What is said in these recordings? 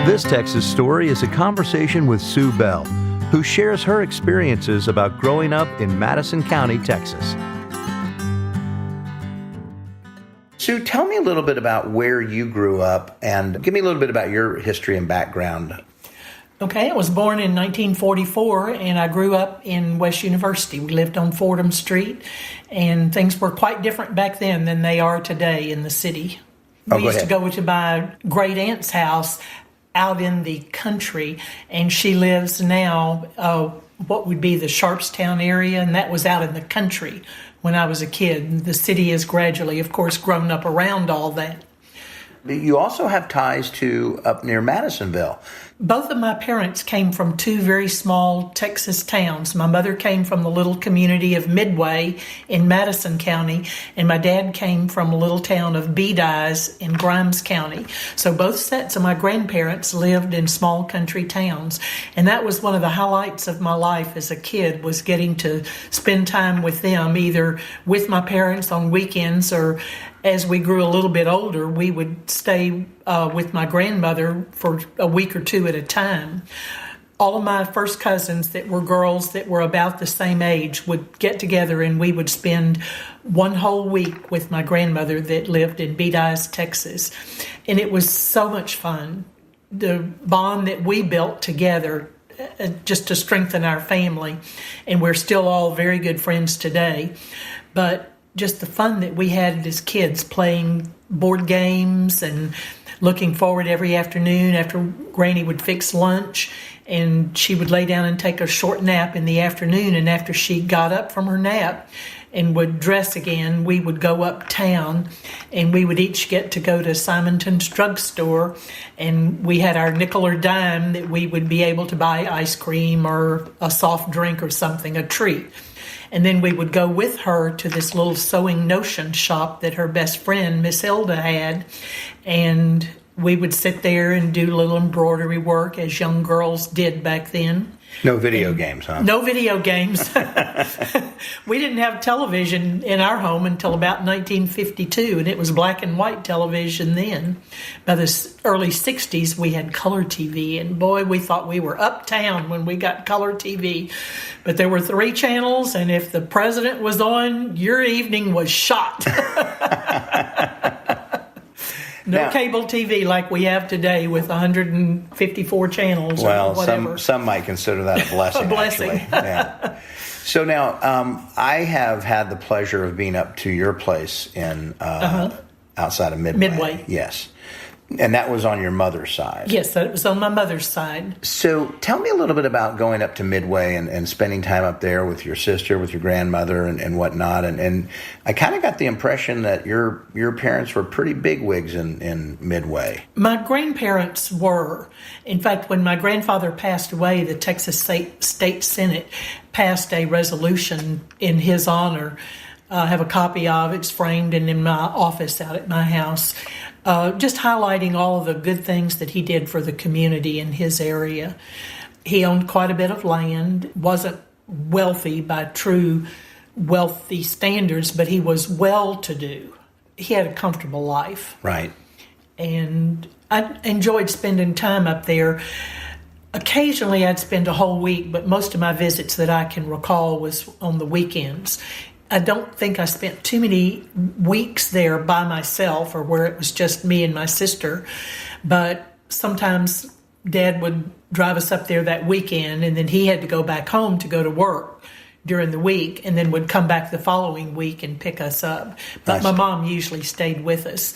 This Texas story is a conversation with Sue Bell, who shares her experiences about growing up in Madison County, Texas. Sue, tell me a little bit about where you grew up and give me a little bit about your history and background. Okay, I was born in 1944 and I grew up in West University. We lived on Fordham Street and things were quite different back then than they are today in the city. We used to go to my great aunt's house out in the country, and she lives now what would be the Sharpstown area, and that was out in the country when I was a kid. The city has gradually, of course, grown up around all that. You also have ties to up near Madisonville. Both of my parents came from two very small Texas towns. My mother came from the little community of Midway in Madison County, and my dad came from a little town of Bedize in Grimes County. So both sets of my grandparents lived in small country towns, and that was one of the highlights of my life as a kid, was getting to spend time with them, either with my parents on weekends or as we grew a little bit older, we would stay with my grandmother for a week or two at a time. All of my first cousins that were girls that were about the same age would get together and we would spend one whole week with my grandmother that lived in Bedize, Texas. And it was so much fun. The bond that we built together just to strengthen our family. And we're still all very good friends today. But just the fun that we had as kids playing board games and looking forward every afternoon after Granny would fix lunch and she would lay down and take a short nap in the afternoon. And after she got up from her nap and would dress again, we would go uptown and we would each get to go to Simonton's drugstore, and we had our nickel or dime that we would be able to buy ice cream or a soft drink or something, a treat. And then we would go with her to this little sewing notion shop that her best friend, Miss Hilda, had. And we would sit there and do little embroidery work as young girls did back then. No video games, huh? No video games. We didn't have television in our home until about 1952, and it was black and white television then. By the early 60s, we had color TV, and boy, we thought we were uptown when we got color TV. But there were 3 channels, and if the president was on, your evening was shot. No cable TV like we have today with 154 channels or whatever. Well, some might consider that a blessing. A blessing. Actually. Yeah. So now, I have had the pleasure of being up to your place in outside of Midway. Yes. And that was on your mother's side. Yes, that was on my mother's side. So tell me a little bit about going up to Midway and spending time up there with your sister, with your grandmother and whatnot. And I kind of got the impression that your parents were pretty bigwigs in Midway. My grandparents were. In fact, when my grandfather passed away, the Texas State Senate passed a resolution in his honor. I have a copy of it. It's framed and in my office out at my house. Just highlighting all of the good things that he did for the community in his area. He owned quite a bit of land, wasn't wealthy by true wealthy standards, but he was well-to-do. He had a comfortable life. Right. And I enjoyed spending time up there. Occasionally I'd spend a whole week, but most of my visits that I can recall was on the weekends. I don't think I spent too many weeks there by myself or where it was just me and my sister, but sometimes Dad would drive us up there that weekend and then he had to go back home to go to work during the week and then would come back the following week and pick us up. But my mom usually stayed with us.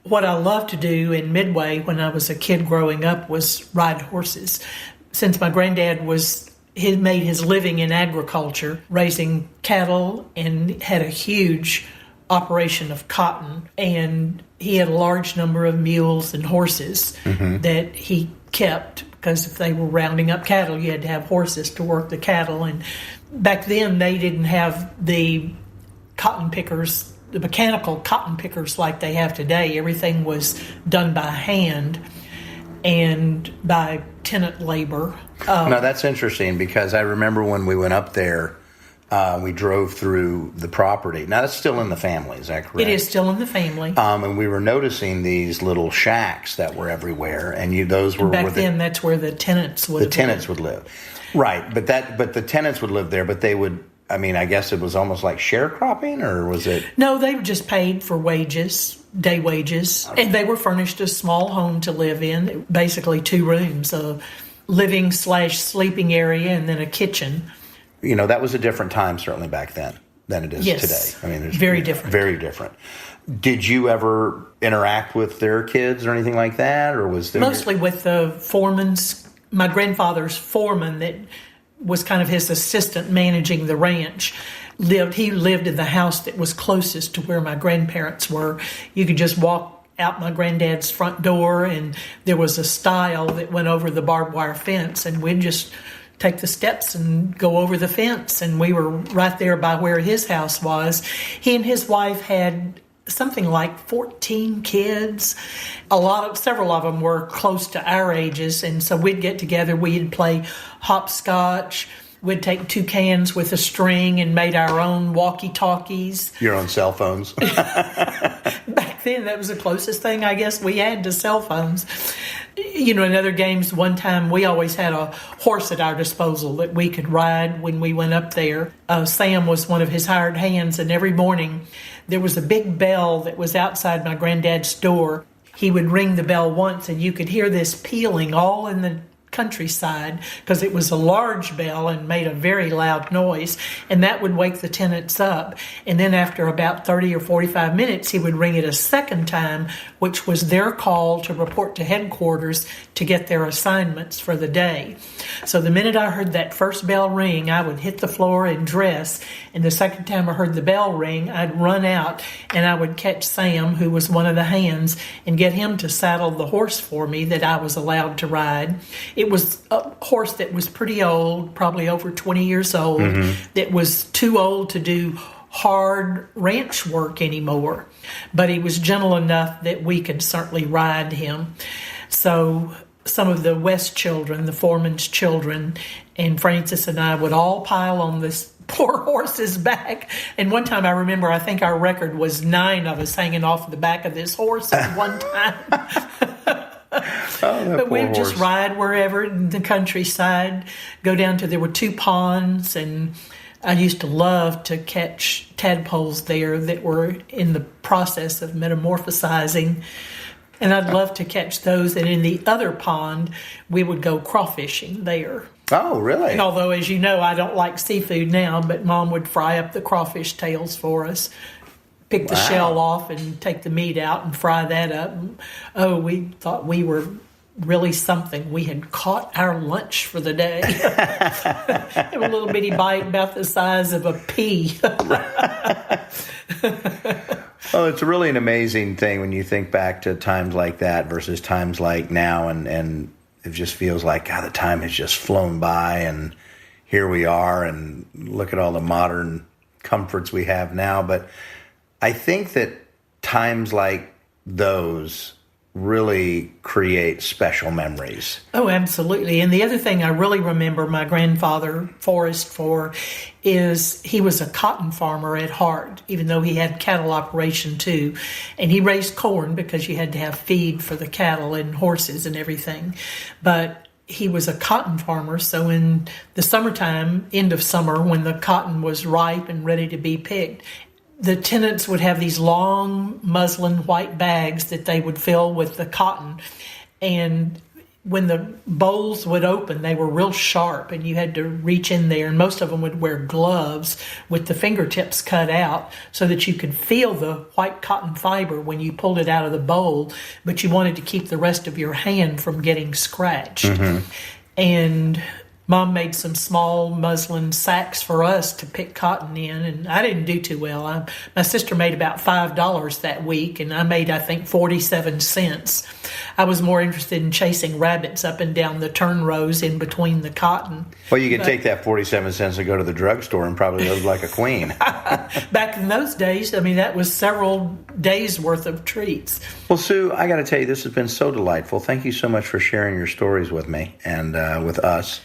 What I loved to do in Midway when I was a kid growing up was ride horses. Since my granddad he made his living in agriculture, raising cattle, and had a huge operation of cotton. And he had a large number of mules and horses that he kept, because if they were rounding up cattle, you had to have horses to work the cattle. And back then, they didn't have the cotton pickers, the mechanical cotton pickers like they have today. Everything was done by hand and by tenant labor. Now, that's interesting because I remember when we went up there We drove through the property. Now, that's still in the family, is that correct? It is still in the family. And we were noticing these little shacks that were everywhere, and those were Back then, that's where the tenants would live. Right, but the tenants would live there, but they would. I mean, I guess it was almost like sharecropping, or was it? No, they were just paid for wages, day wages, and they were furnished a small home to live in, basically 2 rooms, a living/sleeping area, and then a kitchen. That was a different time, certainly back then, than it is today. I mean, very different. Very different. Did you ever interact with their kids or anything like that, or was there mostly with the foreman's? My grandfather's foreman that was kind of his assistant managing the ranch. He lived in the house that was closest to where my grandparents were. You could just walk out my granddad's front door, and there was a stile that went over the barbed wire fence, and we'd just take the steps and go over the fence, and we were right there by where his house was. He and his wife had something like 14 kids. Several of them were close to our ages, and so we'd get together, we'd play hopscotch, we'd take 2 cans with a string and made our own walkie-talkies. Your own cell phones? Back then, that was the closest thing, I guess, we had to cell phones. In other games, one time we always had a horse at our disposal that we could ride when we went up there. Sam was one of his hired hands, and every morning there was a big bell that was outside my granddad's door. He would ring the bell once, and you could hear this pealing all in the countryside because it was a large bell and made a very loud noise, and that would wake the tenants up. And then after about 30 or 45 minutes, he would ring it a second time, which was their call to report to headquarters to get their assignments for the day. So the minute I heard that first bell ring, I would hit the floor and dress, and the second time I heard the bell ring, I'd run out and I would catch Sam, who was one of the hands, and get him to saddle the horse for me that I was allowed to ride. It was a horse that was pretty old, probably over 20 years old, that was too old to do hard ranch work anymore. But he was gentle enough that we could certainly ride him. So some of the West children, the foreman's children, and Francis and I would all pile on this poor horse's back. And one time I remember, I think our record was 9 of us hanging off the back of this horse at one time. But we'd just ride wherever in the countryside, go down to, there were 2 ponds, and I used to love to catch tadpoles there that were in the process of metamorphosizing. And I'd love to catch those. And in the other pond, we would go crawfishing there. Oh, really? And although, as you know, I don't like seafood now, but Mom would fry up the crawfish tails for us, pick the shell off and take the meat out and fry that up. Oh, we thought we were really something. We had caught our lunch for the day. A little bitty bite about the size of a pea. Well, it's really an amazing thing when you think back to times like that versus times like now, and it just feels like, God, the time has just flown by, and here we are, and look at all the modern comforts we have now. But I think that times like those really create special memories. Oh, absolutely. And the other thing I really remember my grandfather, Forrest, for is he was a cotton farmer at heart, even though he had cattle operation too. And he raised corn because you had to have feed for the cattle and horses and everything. But he was a cotton farmer, so in the summertime, end of summer, when the cotton was ripe and ready to be picked, the tenants would have these long muslin white bags that they would fill with the cotton. And when the bowls would open, they were real sharp, and you had to reach in there. And most of them would wear gloves with the fingertips cut out so that you could feel the white cotton fiber when you pulled it out of the bowl, but you wanted to keep the rest of your hand from getting scratched. And Mom made some small muslin sacks for us to pick cotton in, and I didn't do too well. My sister made about $5 that week, and I made, I think, 47 cents. I was more interested in chasing rabbits up and down the turn rows in between the cotton. Well, you could take that 47 cents and go to the drugstore and probably live like a queen. Back in those days, I mean, that was several days' worth of treats. Well, Sue, I got to tell you, this has been so delightful. Thank you so much for sharing your stories with me and with us.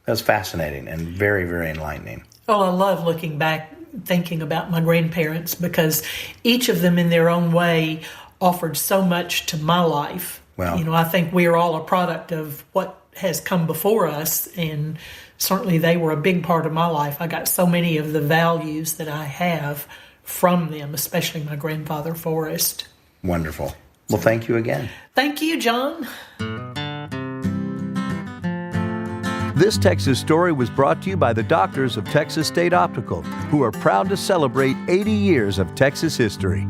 That was fascinating and very, very enlightening. Oh, I love looking back, thinking about my grandparents because each of them in their own way offered so much to my life. Wow. I think we're all a product of what has come before us, and certainly they were a big part of my life. I got so many of the values that I have from them, especially my grandfather Forrest. Wonderful. Well, thank you again. Thank you, John. This Texas story was brought to you by the doctors of Texas State Optical, who are proud to celebrate 80 years of Texas history.